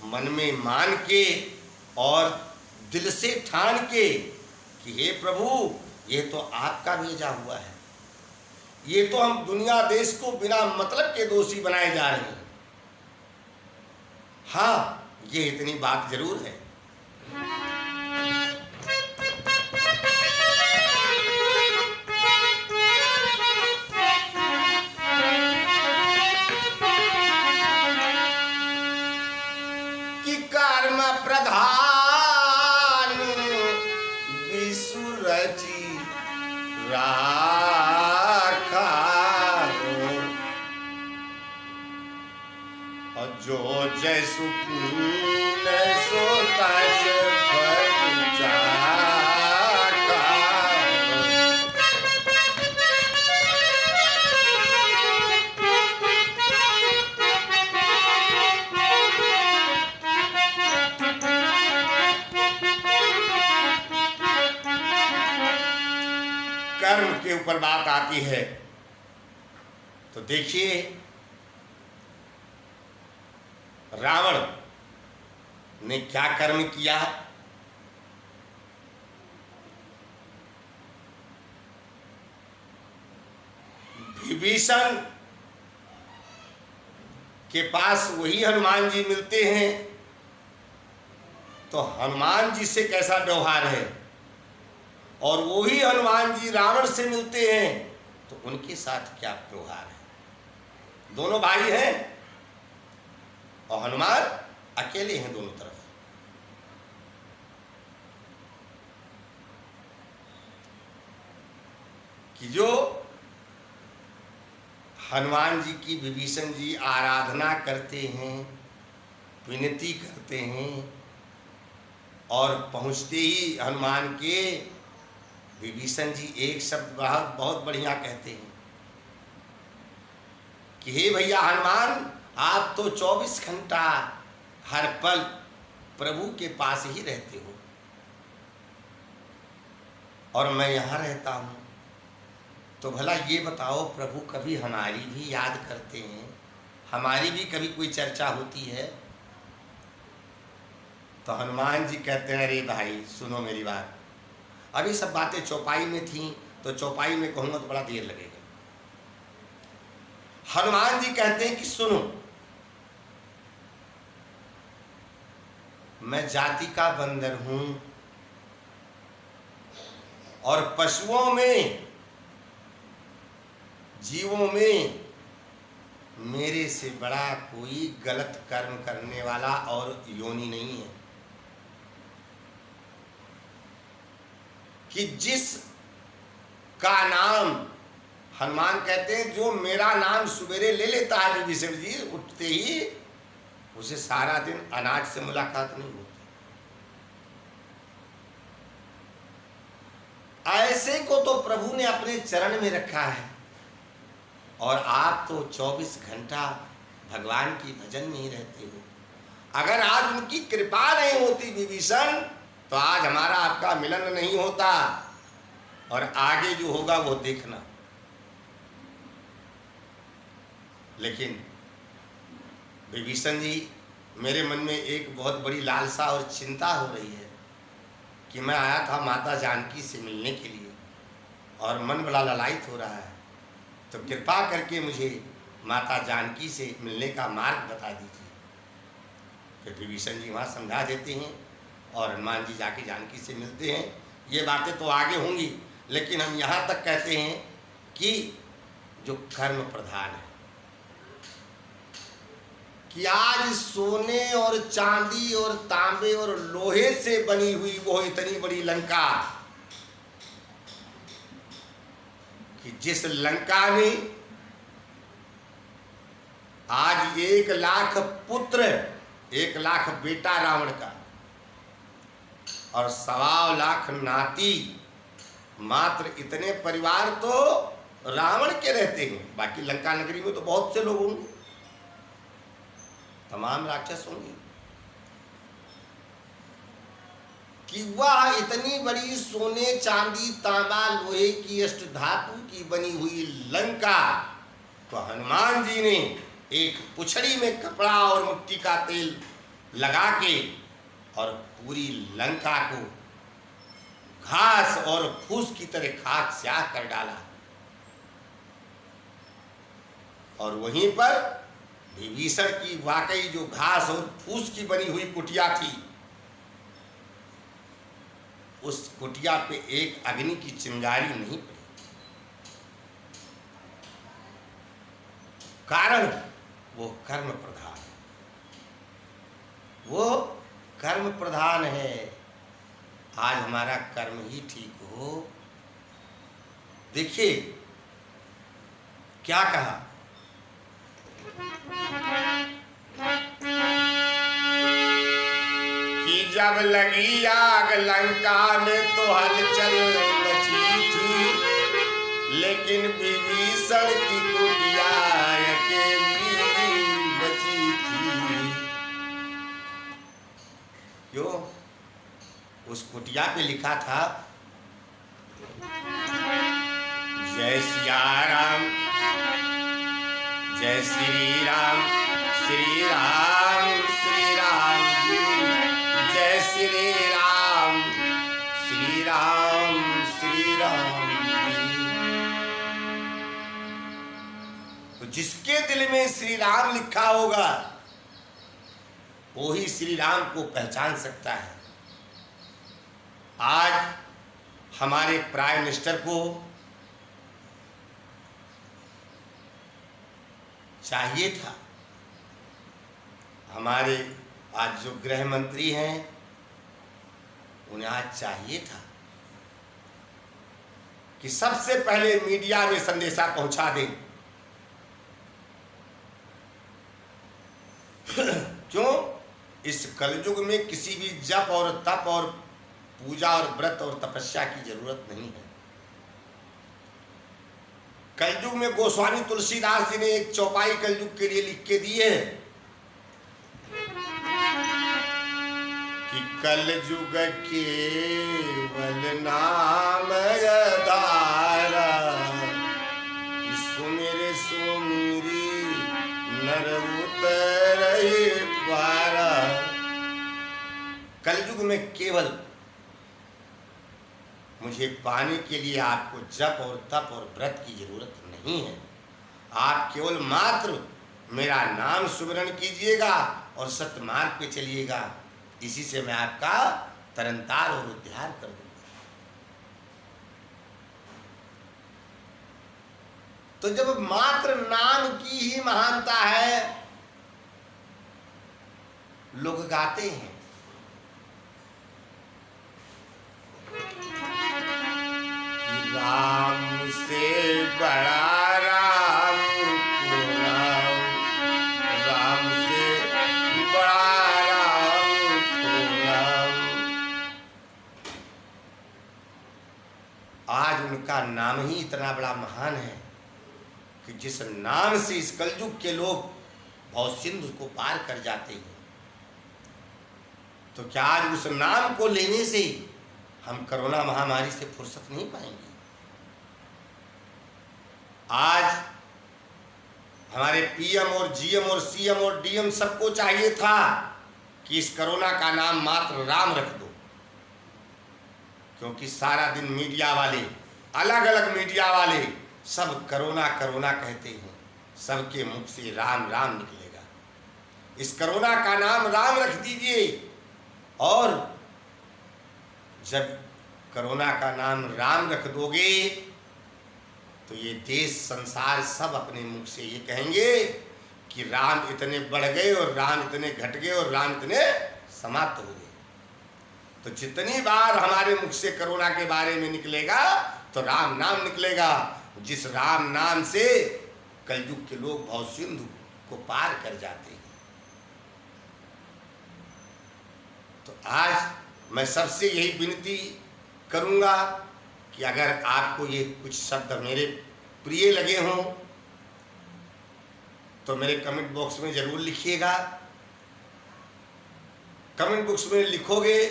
मन में मान के और दिल से ठान के कि हे प्रभु, ये तो आपका भेजा हुआ है, ये तो हम दुनिया देश को बिना मतलब के दोषी बनाए जा रहे हैं। हाँ, ये इतनी बात जरूर है कि कर्म प्रधान विसुरजी राखा, और जो जैसु कीन सो तस फल चाखा। कर्म के ऊपर बात आती है तो देखिए, रावण ने क्या कर्म किया? विभीषण के पास वही हनुमान जी मिलते हैं तो हनुमान जी से कैसा व्यवहार है, और वही हनुमान जी रावण से मिलते हैं तो उनके साथ क्या व्यवहार है। दोनों भाई हैं और हनुमान अकेले हैं दोनों तरफ। कि जो हनुमान जी की विभीषण जी आराधना करते हैं, विनती करते हैं, और पहुँचते ही हनुमान के विभीषण जी एक शब्द बहुत बहुत बढ़िया कहते हैं कि हे भैया हनुमान, आप तो 24 घंटा हर पल प्रभु के पास ही रहते हो और मैं यहाँ रहता हूँ, तो भला ये बताओ प्रभु कभी हमारी भी याद करते हैं, हमारी भी कभी कोई चर्चा होती है? तो हनुमान जी कहते हैं अरे भाई सुनो मेरी बात, अभी सब बातें चौपाई में थी तो चौपाई में कहूँगा तो बड़ा देर लगेगा। हनुमान जी कहते हैं कि सुनो, मैं जाति का बंदर हूं और पशुओं में, जीवों में मेरे से बड़ा कोई गलत कर्म करने वाला और योनि नहीं है कि जिस का नाम, हनुमान कहते हैं जो मेरा नाम सवेरे ले लेता है विभीषण जी, उठते ही उसे सारा दिन अनाज से मुलाकात नहीं होती। ऐसे को तो प्रभु ने अपने चरण में रखा है और आप तो 24 घंटा भगवान की भजन में ही रहते हो। अगर आज उनकी कृपा नहीं होती विभीषण, तो आज हमारा आपका मिलन नहीं होता और आगे जो होगा वो देखना। लेकिन विभीषण जी, मेरे मन में एक बहुत बड़ी लालसा और चिंता हो रही है कि मैं आया था माता जानकी से मिलने के लिए और मन बड़ा ललायित हो रहा है, तो कृपा करके मुझे माता जानकी से मिलने का मार्ग बता दीजिए। फिर विभीषण जी वहाँ समझा देते हैं और हनुमान जी जाके जानकी से मिलते हैं। ये बातें तो आगे होंगी, लेकिन हम यहाँ तक कहते हैं कि जो कर्म प्रधान है, कि आज सोने और चांदी और तांबे और लोहे से बनी हुई वो इतनी बड़ी लंका, कि जिस लंका में आज 1 लाख पुत्र, 1 लाख बेटा रावण का और 1.25 लाख नाती, मात्र इतने परिवार तो रावण के रहते हैं। बाकी लंका नगरी में तो बहुत से लोग होंगे, तमाम राक्षस होंगे। कि वह इतनी बड़ी सोने चांदी तांबा लोहे की अष्टधातु की बनी हुई लंका तो हनुमान जी ने एक पुछड़ी में कपड़ा और मिट्टी का तेल लगा के और पूरी लंका को घास और फूस की तरह खाक स्याह कर डाला। और वहीं पर विभीषण की वाकई जो घास और फूस की बनी हुई कुटिया थी, उस कुटिया पे एक अग्नि की चिंगारी नहीं पड़ी। कारण वो कर्म प्रधान, वो कर्म प्रधान है। आज हमारा कर्म ही ठीक हो। देखिए क्या कहा, कि जब लगी आग लंका में तो हलचल मची थी, लेकिन विभीषण की कुटिया अकेली बची थी। क्यों? उस कुटिया पे लिखा था जय सिया राम, जय श्री राम, श्री राम श्री राम, जय श्री राम, श्री राम श्री राम। तो जिसके दिल में श्री राम लिखा होगा वो ही श्री राम को पहचान सकता है। आज हमारे प्राइम मिनिस्टर को चाहिए था, हमारे आज जो गृह मंत्री हैं उन्हें आज चाहिए था कि सबसे पहले मीडिया में संदेशा पहुंचा दें क्यों? इस कलयुग में किसी भी जप और तप और पूजा और व्रत और तपस्या की जरूरत नहीं है। कलयुग में गोस्वामी तुलसीदास जी ने एक चौपाई कलयुग के लिए लिख के दी है कि कलयुग केवल नाम आधारा, सुमिर सुमिरी नर उतरहि पारा। कलयुग में केवल मुझे पाने के लिए आपको जप और तप और व्रत की जरूरत नहीं है। आप केवल मात्र मेरा नाम सुमिरन कीजिएगा और सत्य मार्ग पे चलिएगा, इसी से मैं आपका तरनतार और उद्धार कर दूंगा। तो जब मात्र नाम की ही महानता है, लोग गाते हैं कि राम से बड़ा राम को नाम, राम से बड़ा राम को नाम। आज उनका नाम ही इतना बड़ा महान है कि जिस नाम से इस कलयुग के लोग भव सिंधु को पार कर जाते हैं, तो क्या आज उस नाम को लेने से हम कोरोना महामारी से फुर्सत नहीं पाएंगे? आज हमारे पीएम और जीएम और सीएम और डीएम सबको चाहिए था कि इस कोरोना का नाम मात्र राम रख दो, क्योंकि सारा दिन मीडिया वाले, अलग अलग मीडिया वाले सब कोरोना कोरोना कहते हैं, सबके मुख से राम राम निकलेगा। इस कोरोना का नाम राम रख दीजिए, और जब कोरोना का नाम राम रख दोगे तो ये देश संसार सब अपने मुख से ये कहेंगे कि राम इतने बढ़ गए और राम इतने घट गए और राम इतने समाप्त हो गए। तो जितनी बार हमारे मुख से कोरोना के बारे में निकलेगा तो राम नाम निकलेगा, जिस राम नाम से कलयुग के लोग भव सिंधु को पार कर जाते हैं। तो आज मैं सबसे यही विनती करूंगा कि अगर आपको ये कुछ शब्द मेरे प्रिय लगे हों तो मेरे कमेंट बॉक्स में जरूर लिखिएगा। कमेंट बॉक्स में लिखोगे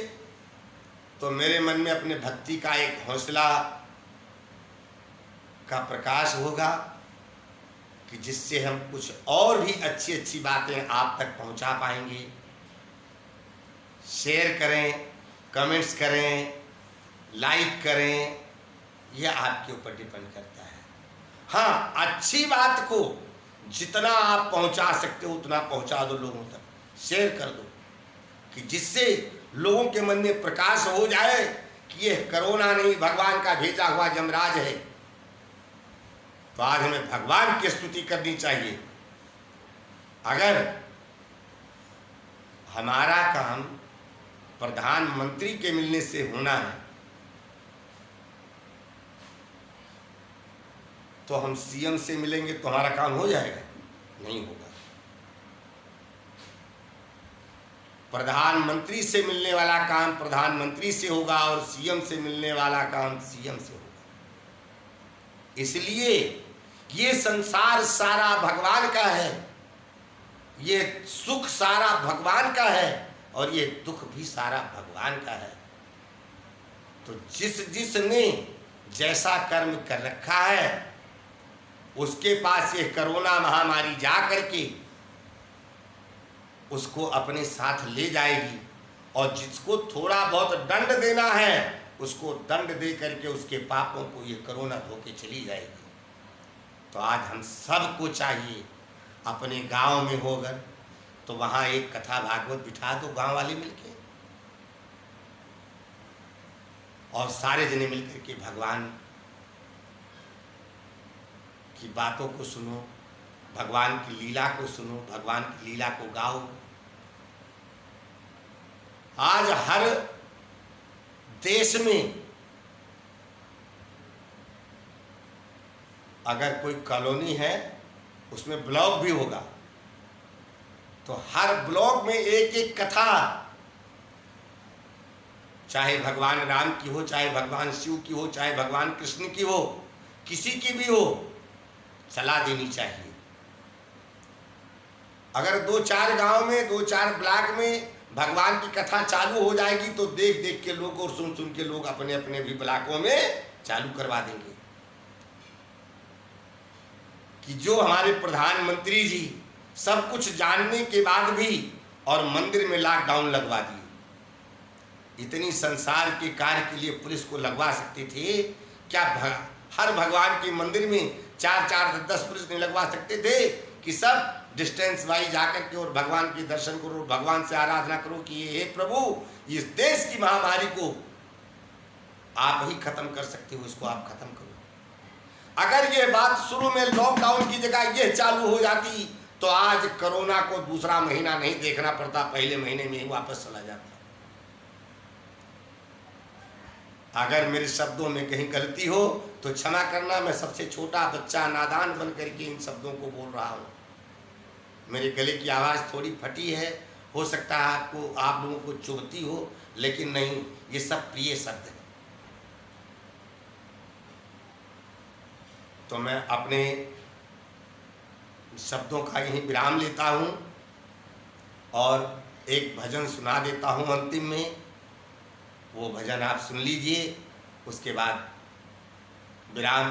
तो मेरे मन में अपने भक्ति का एक हौसला का प्रकाश होगा कि जिससे हम कुछ और भी अच्छी अच्छी बातें आप तक पहुंचा पाएंगे। शेयर करें, कमेंट्स करें, लाइक करें, यह आपके ऊपर डिपेंड करता है। हाँ, अच्छी बात को जितना आप पहुंचा सकते हो उतना पहुंचा दो, लोगों तक शेयर कर दो, कि जिससे लोगों के मन में प्रकाश हो जाए कि यह कोरोना नहीं, भगवान का भेजा हुआ यमराज है। तो आज हमें भगवान की स्तुति करनी चाहिए। अगर हमारा काम प्रधानमंत्री के मिलने से होना है तो हम सीएम से मिलेंगे तो हमारा काम हो जाएगा? नहीं होगा। प्रधानमंत्री से मिलने वाला काम प्रधानमंत्री से होगा और सीएम से मिलने वाला काम सीएम से होगा। इसलिए ये संसार सारा भगवान का है, ये सुख सारा भगवान का है और ये दुख भी सारा भगवान का है। तो जिसने जैसा कर्म कर रखा है उसके पास ये कोरोना महामारी जा करके उसको अपने साथ ले जाएगी, और जिसको थोड़ा बहुत दंड देना है उसको दंड दे करके उसके पापों को ये कोरोना धोके चली जाएगी। तो आज हम सबको चाहिए, अपने गांव में होकर तो वहाँ एक कथा भागवत बिठा दो गांव वाले मिलके, और सारे जने मिलकर के भगवान की बातों को सुनो, भगवान की लीला को सुनो, भगवान की लीला को गाओ। आज हर देश में अगर कोई कॉलोनी है उसमें ब्लॉक भी होगा, तो हर ब्लॉक में एक एक कथा, चाहे भगवान राम की हो, चाहे भगवान शिव की हो, चाहे भगवान कृष्ण की हो, किसी की भी हो, चला देनी चाहिए। अगर 2-4 गांव में, 2-4 ब्लॉक में भगवान की कथा चालू हो जाएगी तो देख देख के लोग और सुन सुन के लोग अपने अपने भी ब्लॉकों में चालू करवा देंगे। कि जो हमारे प्रधानमंत्री जी सब कुछ जानने के बाद भी और मंदिर में लॉकडाउन लगवा दिए। इतनी संसार के कार्य के लिए पुलिस को लगवा सकते थे क्या? हर भगवान के मंदिर में 4-4, 10 पुलिस नहीं लगवा सकते थे कि सब डिस्टेंस वाइज जाकर के और भगवान के दर्शन करो, भगवान से आराधना करो कि हे प्रभु, इस देश की महामारी को आप ही खत्म कर सकते हो, इसको आप खत्म करो। अगर ये बात शुरू में लॉकडाउन की जगह ये चालू हो जाती तो आज कोरोना को दूसरा महीना नहीं देखना पड़ता, पहले महीने में ही वापस चला जाता। अगर मेरे शब्दों में कहीं गलती हो तो क्षमा करना, मैं सबसे छोटा बच्चा नादान बन करके इन शब्दों को बोल रहा हूँ। मेरे गले की आवाज़ थोड़ी फटी है, हो सकता है आप लोगों को चुभती हो, लेकिन नहीं, ये सब प्रिय शब्द है। तो मैं अपने शब्दों का यही विराम लेता हूँ और एक भजन सुना देता हूँ अंतिम में। वो भजन आप सुन लीजिए, उसके बाद विराम।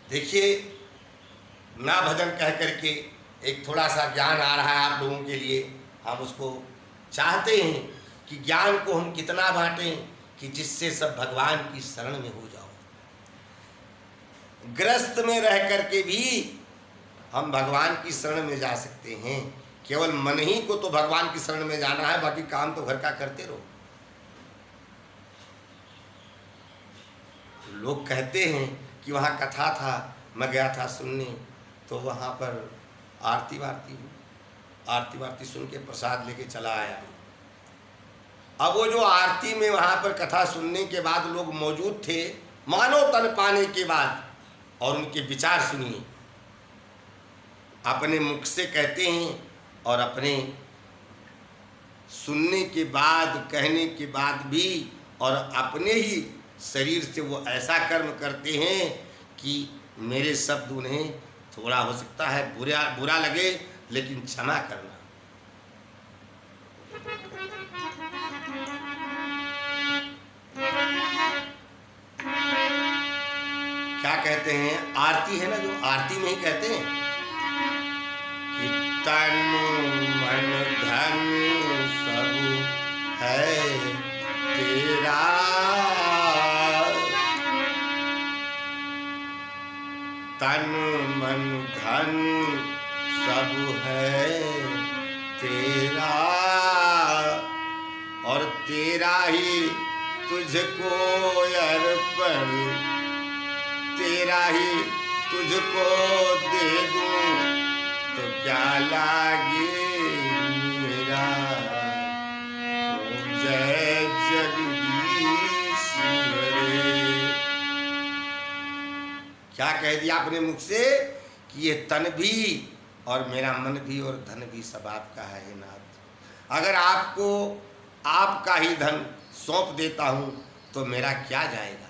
देखिए, ना भजन कह करके एक थोड़ा सा ज्ञान आ रहा है आप लोगों के लिए। हम उसको चाहते हैं कि ज्ञान को हम कितना बांटें कि जिससे सब भगवान की शरण में हो जाओ। ग्रस्त में रह करके भी हम भगवान की शरण में जा सकते हैं। केवल मन ही को तो भगवान की शरण में जाना है, बाकी काम तो घर का करते रहो। लोग कहते हैं कि वहाँ कथा था, मैं गया था सुनने, तो वहाँ पर आरती वारती सुन के प्रसाद लेके चला आया। अब वो जो आरती में वहाँ पर कथा सुनने के बाद लोग मौजूद थे, मानो तन पाने के बाद, और उनके विचार सुनिए। अपने मुख से कहते हैं और अपने सुनने के बाद, कहने के बाद भी, और अपने ही शरीर से वो ऐसा कर्म करते हैं कि मेरे शब्द उन्हें थोड़ा हो सकता है बुरा लगे, लेकिन क्षमा करना। क्या कहते हैं, आरती है ना, जो आरती में ही कहते हैं कि तन मन धन सब है तेरा, तन मन धन सब है तेरा, और तेरा ही तुझको अर्पण, तेरा ही तुझको दे दूं तो क्या लागे मेरा। जय जगदीश हरे। क्या कह दिया अपने मुख से कि ये तन भी और मेरा मन भी और धन भी सब आपका है नाथ। अगर आपको आपका ही धन सौंप देता हूं तो मेरा क्या जाएगा।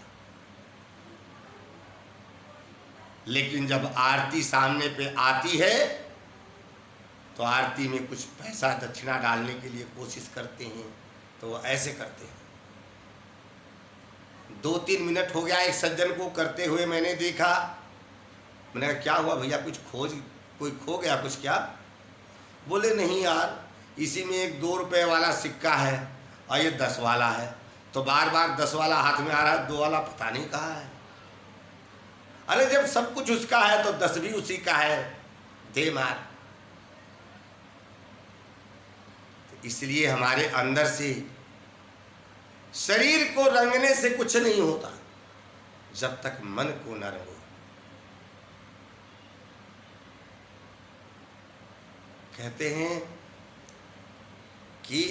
लेकिन जब आरती सामने पे आती है तो आरती में कुछ पैसा दक्षिणा डालने के लिए कोशिश करते हैं, तो वो ऐसे करते हैं। 2-3 मिनट हो गया एक सज्जन को करते हुए, मैंने देखा। मैंने कहा क्या हुआ भैया, कोई खो गया कुछ क्या? बोले नहीं यार, इसी में एक 2 रुपए वाला सिक्का है और ये 10 वाला है, तो बार बार 10 वाला हाथ में आ रहा है, 2 वाला पता नहीं कहाँ है। अरे जब सब कुछ उसका है तो 10 भी उसी का है, दे मार। तो इसलिए हमारे अंदर से शरीर को रंगने से कुछ नहीं होता जब तक मन को न रंगो। कहते हैं कि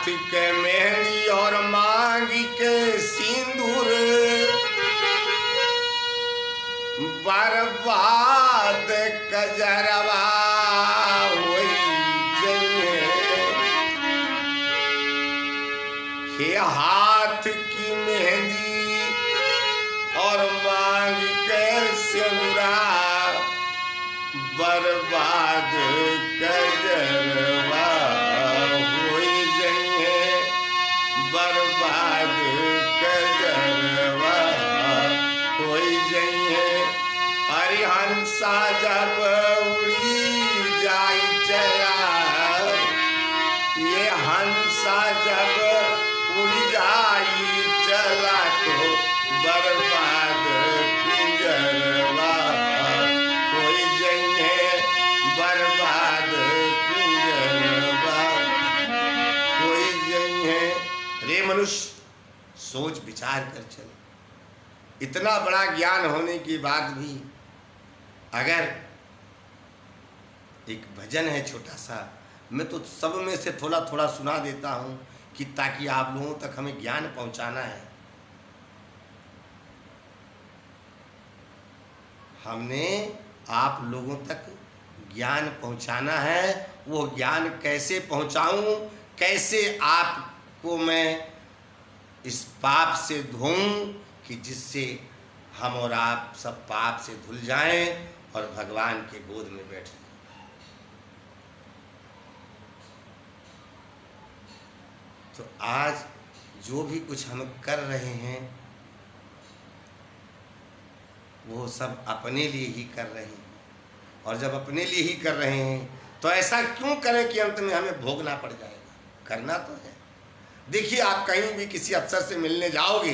हाथ के मेहंदी और मांग के सिंदूर बर्बाद कजरवा होई जइहे। हे हाथ की मेहंदी और मांग के सिंदूरा बर्बाद कजरवा होई जइहे। बर्बाद कजरवा होई जइहे। अरे हंसा जब उड़ी जाई चला, ये हंसा जब उड़ जाई चला तो बर्बाद पिंजरवा होई जइहे। बर्बाद पिंजरवा होई जइहे। रे मनुष्य, सोच विचार कर चल। इतना बड़ा ज्ञान होने के बाद भी अगर एक भजन है छोटा सा, मैं तो सब में से थोड़ा थोड़ा सुना देता हूँ कि ताकि आप लोगों तक हमें ज्ञान पहुँचाना है। हमने आप लोगों तक ज्ञान पहुँचाना है। वो ज्ञान कैसे पहुँचाऊँ, कैसे आपको मैं इस पाप से धोऊं कि जिससे हम और आप सब पाप से धुल जाएं और भगवान के गोद में बैठ जाएं। तो आज जो भी कुछ हम कर रहे हैं वो सब अपने लिए ही कर रहे हैं। और जब अपने लिए ही कर रहे हैं तो ऐसा क्यों करें कि अंत में हमें भोगना पड़ जाएगा। करना तो है। देखिए, आप कहीं भी किसी अफसर से मिलने जाओगे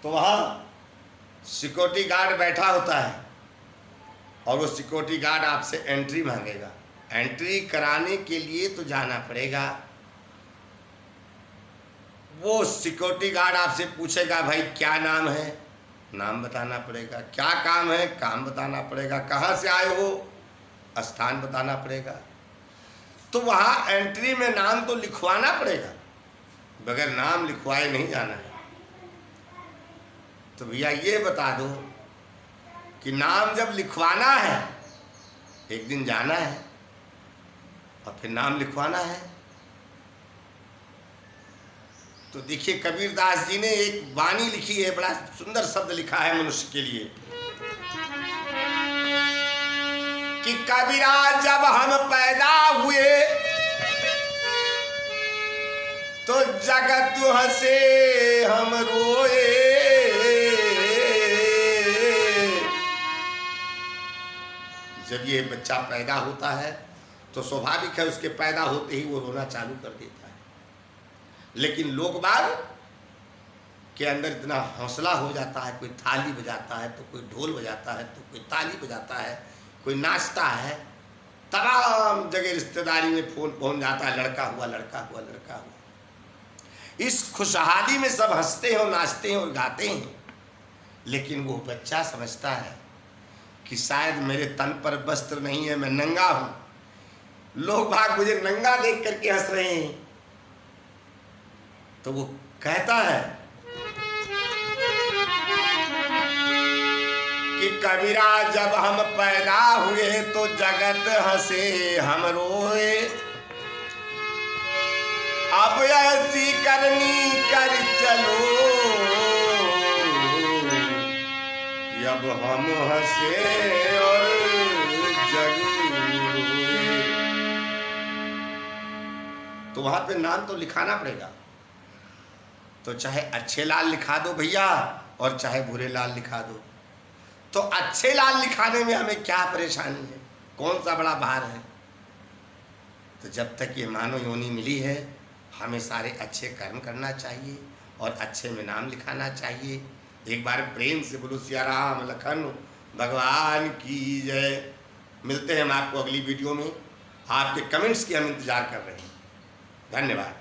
तो वहाँ सिक्योरिटी गार्ड बैठा होता है और वो सिक्योरिटी गार्ड आपसे एंट्री मांगेगा। एंट्री कराने के लिए तो जाना पड़ेगा। वो सिक्योरिटी गार्ड आपसे पूछेगा, भाई क्या नाम है, नाम बताना पड़ेगा। क्या काम है, काम बताना पड़ेगा। कहाँ से आए हो, स्थान बताना पड़ेगा। तो वहाँ एंट्री में नाम तो लिखवाना पड़ेगा, बगैर नाम लिखवाए नहीं जाना है। तो भैया ये बता दो कि नाम जब लिखवाना है, एक दिन जाना है और फिर नाम लिखवाना है। तो देखिए, कबीरदास जी ने एक वाणी लिखी है, बड़ा सुंदर शब्द लिखा है मनुष्य के लिए कि कबीरा जब हम पैदा हुए तो जगत हंसे हम रोए। जब ये बच्चा पैदा होता है तो स्वाभाविक है उसके पैदा होते ही वो रोना चालू कर देता है। लेकिन लोग बाग के अंदर इतना हौसला हो जाता है, कोई थाली बजाता है तो कोई ढोल बजाता है तो कोई ताली बजाता है, कोई नाचता है। तमाम जगह रिश्तेदारी में फोन पहुंच जाता है, लड़का हुआ लड़का हुआ लड़का हुआ। इस खुशहाली में सब हंसते हैं और नाचते हैं और गाते हैं। लेकिन वो बच्चा समझता है कि शायद मेरे तन पर वस्त्र नहीं है, मैं नंगा हूं। लोग भाग मुझे नंगा देख करके हंस रहे हैं। तो वो कहता है कि कबीरा जब हम पैदा हुए तो जगत हंसे हम रोए। अब ऐसी करनी कर चलो कि अब हम हंसे और जग रोए। तो वहां पे नाम तो लिखाना पड़ेगा। तो चाहे अच्छे लाल लिखा दो भैया और चाहे बुरे लाल लिखा दो। तो अच्छे लाल लिखाने में हमें क्या परेशानी है, कौन सा बड़ा भार है। तो जब तक ये मानव योनि मिली है, हमें सारे अच्छे कर्म करना चाहिए और अच्छे में नाम लिखाना चाहिए। एक बार प्रेम से बोलो सिया राम लखन भगवान की जय। मिलते हैं हम आपको अगली वीडियो में। आपके कमेंट्स की हम इंतज़ार कर रहे हैं। धन्यवाद।